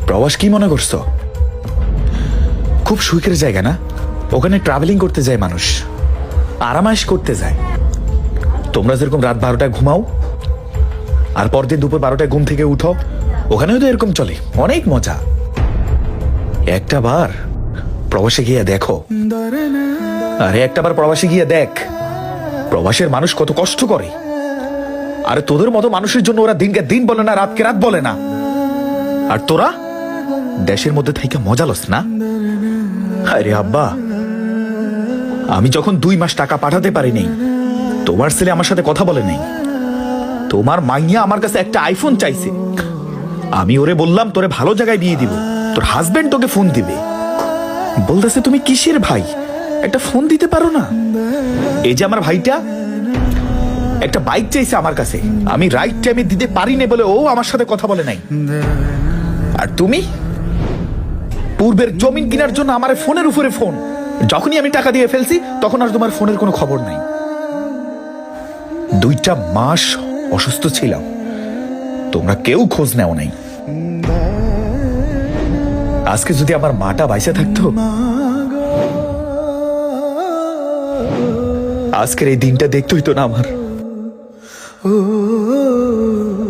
প্রবাস কি মনে করছো? খুব সুখের জায়গা না? ওখানে ট্রাভেলিং করতে যায় মানুষ, আরামায়েশ করতে যায়। তোমরা যেরকম রাত 12টায় ঘুমাও আর পরদিন দুপুর 12টায় ঘুম থেকে উঠো, ওখানেও তো এরকম চলে। অনেক মজা। একটা বার প্রবাসে গিয়ে দেখো। আরে একটা বার প্রবাসে গিয়ে দেখ প্রবাসের মানুষ কত কষ্ট করে। আরে তোদের মতো মানুষের জন্য ওরা দিনকে দিন বলে না, রাতকে রাত বলে না। আর তোরা দেশের মধ্যে থেকে মজা লস না? আরে আব্বা, আমি যখন 2 মাস টাকা পাঠাতে পারিনি, তোমার ছেলে আমার সাথে কথা বলে নাই। তোমার মাইয়া আমার কাছে একটা আইফোন চাইছে, আমি ওরে বললাম তোরে ভালো জায়গায় বিয়ে দিব, তোর হাজবেন্ড তোকে ফোন দিবে। বলতেছে তুমি কিসের ভাই, একটা ফোন দিতে পারো না? এই যে আমার ভাইটা একটা বাইক চাইছে আমার কাছে, আমি রাইট টাইমে দিতে পারিনি বলে ও আমার সাথে কথা বলে নাই। আর তুমি পূর্বের জমিন কেনার জন্য আমার ফোনের উপরে ফোন, যখনই আমি টাকা দিয়ে ফেলছি তখন আর তোমার ফোনের কোনো খবর নাই। 2টা মাস অসুস্থ ছিলাম, তোমরা কেউ খোঁজ নেও নাই। আজকে যদি আমার মাটা বাইসে থাকতো, আজকের এই দিনটা দেখতে হইতো না আমার।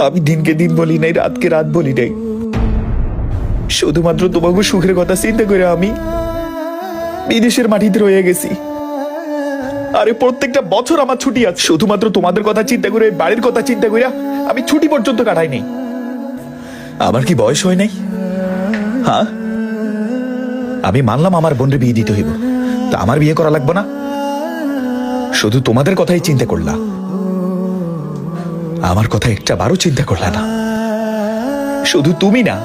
আমি দিনকে দিন বলি নাই, রাতকে রাত বলি নাই, শুধুমাত্র তোমাকে সুখের কথা চিন্তা করে আমি বিদেশের মাটিতে রয়ে গেছি। আরে প্রত্যেকটা বছর আমার ছুটি আছে, শুধুমাত্র তোমাদের কথা চিন্তা করে, বাড়ির কথা চিন্তা করে আমি ছুটি পর্যন্ত কাটাই নাই। আমার কি বয়স হয় নাই? হ্যাঁ, আমি মানলাম আমার বোনের বিয়ে দিতে হইব, তা আমার বিয়ে করা লাগবে না? শুধু তোমাদের কথাই চিন্তা করলা, আমার কথা একটা বারও চিন্তা করলা না। শুধু তুমি না,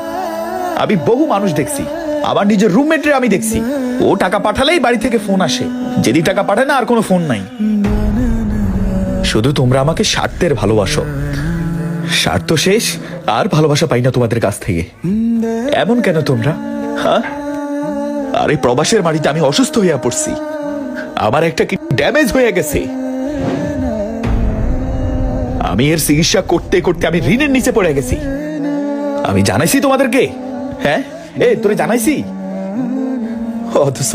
আমি বহু মানুষ দেখছি, আমার নিজের রুমমেটরে আমি দেখছি, ও টাকা পাঠালেই বাড়ি থেকে ফোন আসে, যদি টাকা পাঠায় না আর কোনো ফোন নাই। শুধু তোমরা আমাকে স্বার্থের ভালোবাসো, স্বার্থ শেষ আর ভালোবাসা পাই না তোমাদের কাছ থেকে। এমন কেন তোমরা? হ্যাঁ, আরে প্রবাসের বাড়িতে আমি অসুস্থ হইয়া পড়ছি, আমার একটা কি ড্যামেজ হয়ে গেছে, আমি এর চিকিৎসা করতে করতে আমি ঋণের নিচে পড়ে গেছি। আমি জানাইছি তোমাদেরকে? হ্যাঁ, তোরে জানাইছি? অথচ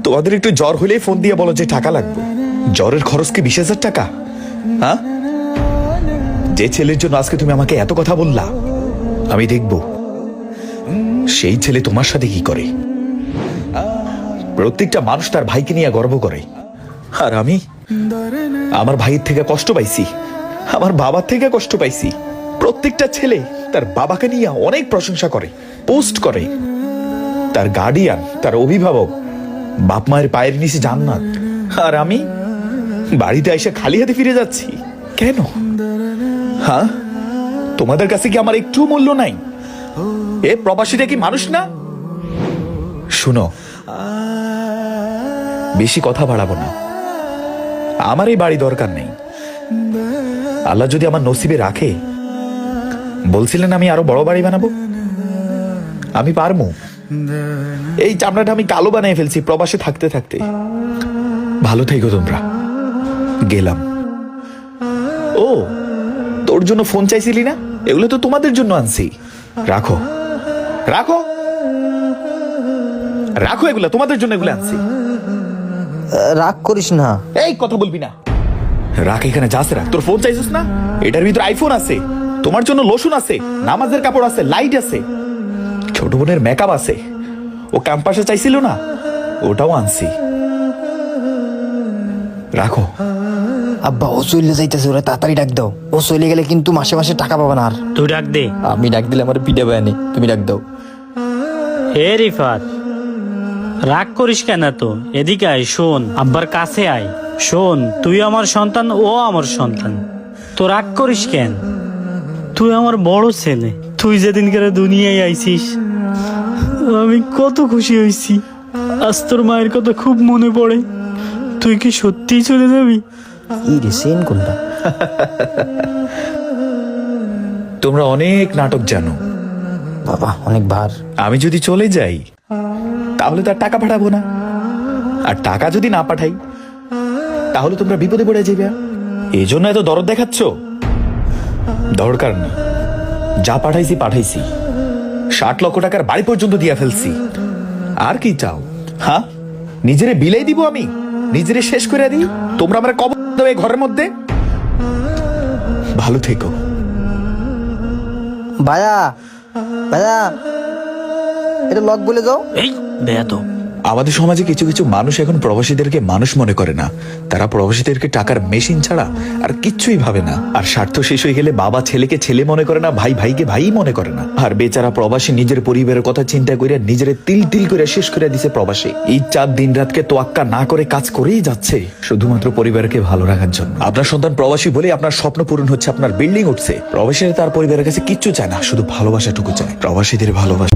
তোমাদের একটু জ্বর হলেই ফোন দিয়ে বলো যে টাকা লাগবে। জ্বরের খরচ কি 20,000 টাকা? হ্যাঁ, যে ছেলের জন্য আজকে তুমি আমাকে এত কথা বললা, আমি দেখব সেই ছেলে তোমার সাথে কি করে। প্রত্যেকটা মানুষ তার ভাইকে নিয়ে গর্ব করে, আর আমি আমার ভাইয়ের থেকে কষ্ট পাইছি, আমার বাবার থেকে কষ্ট পাইছি। প্রত্যেকটা ছেলে তার বাবাকে নিয়ে অনেক প্রশংসা করে, পোস্ট করে, তার গার্ডিয়ান, তার অভিভাবক, বাপ মায়ের পায়ের নিচে জান্নাত। আর আমি বাড়িতে এসে খালি হাতে ফিরে যাচ্ছি কেন? হ্যাঁ, তোমাদের কাছে কি আমার একটু মূল্য নাই? এ প্রবাসীরা কি মানুষ না? শুনো, বেশি কথা বাড়াবো না, আমার এই বাড়ি দরকার নেই। আল্লাহ যদি আমার নসিবে রাখে, বলছিলেন আমি আরো বড় বাড়ি বানাবো, আমি পারবো। এই চামড়াটা আমি কালো বানিয়ে ফেলছি প্রবাসে থাকতে থাকতে। ভালো থেকো তোমরা, গেলাম। ও, তোর জন্য ফোন চাইছিলি না? এগুলো তো তোমাদের জন্য আনছি, রাখো রাখো রাখো, এগুলো তোমাদের জন্য, এগুলো আনছি। রাগ করিস না। এই কথা বলবি না, রাখ এখানে, যাস রাখ। তোর ফোন চাইছিস না? এটার ভিতরে আইফোন আছে, তোমার জন্য লোশন আছে, নামাজের কাপড় আছে, লাইট আছে, ছোট বোনের মেকআপ আছে, ও ক্যাম্পাসে চাইছিল না, ওটাও আনছি, রাখো। আব্বা, ও চলে যাইতেছে, ওরা তাড়াতাড়ি ডাক দাও। ও চলে গেলে কিন্তু মাসে মাসে টাকা পাবা না আর। তুই ডাক দে। আমি ডাক দিলে আমার পিঠে বায়ানি, তুমি ডাক দাও। হে রিফাত, রাগ করিস কেন? তো এদিকে আয়, শোন, আব্বার কাছে আয়। শোন, তুই আমার সন্তান, ও আমার সন্তান, তো রাগ করিস কেন? তুই আমার বড় ছেলে, তুই যেদিন করে দুনিয়ায় আইছিস আমি কত খুশি হয়েছি। আজ তোর মায়ের কথা খুব মনে পড়ে। তুই কি সত্যিই চলে যাবি? কি রে, সেন কোনটা? তোমরা অনেক নাটক জানো বাবা, অনেক ভার। আমি যদি চলে যাই তাহলে তার টাকা পাঠাবো না, আর টাকা যদি না পাঠাই তাহলে তোমরা বিপদে পড়ে যাবে। এই জন্য এত দরদ দেখাচ্ছ? দরকার নেই, যা পাঠাইছি পাঠাইছি, 60 লক্ষ টাকার বাড়ি পর্যন্ত দিয়া ফেলছি। আর কি চাও? হ্যাঁ, নিজেরে বিলাই দিব আমি, নিজেরে শেষ করে দিই, তোমরা আমার কবর দেবে ঘরের মধ্যে। ভালো থেকো। ভাইয়া ভাইয়া, এটা লক বলে যাও। এই বেয়াদ। আমাদের সমাজে কিছু কিছু মানুষ এখন প্রবাসীদেরকে মানুষ মনে করে না, তারা প্রবাসীদেরকে টাকার মেশিন ছাড়া আর কিচ্ছুই ভাবে না। আর স্বার্থ শেষ হয়ে গেলে বাবা ছেলেকে ছেলে মনে করে না, ভাই ভাইকে ভাই মনে করে না। আর বেচারা প্রবাসী নিজের পরিবারের কথা চিন্তা করে নিজের তিল তিল করে শেষ করে দিছে প্রবাসী। এই 4 দিন রাতকে তোয়াক্কা না করে কাজ করেই যাচ্ছে শুধুমাত্র পরিবারকে ভালো রাখার জন্য। আপনার সন্তান প্রবাসী বলে আপনার স্বপ্ন পূরণ হচ্ছে, আপনার বিল্ডিং উঠছে। প্রবাসীরা তার পরিবারের কাছে কিচ্ছু চায় না, শুধু ভালোবাসাটুকু চায়। প্রবাসীদের ভালোবাসা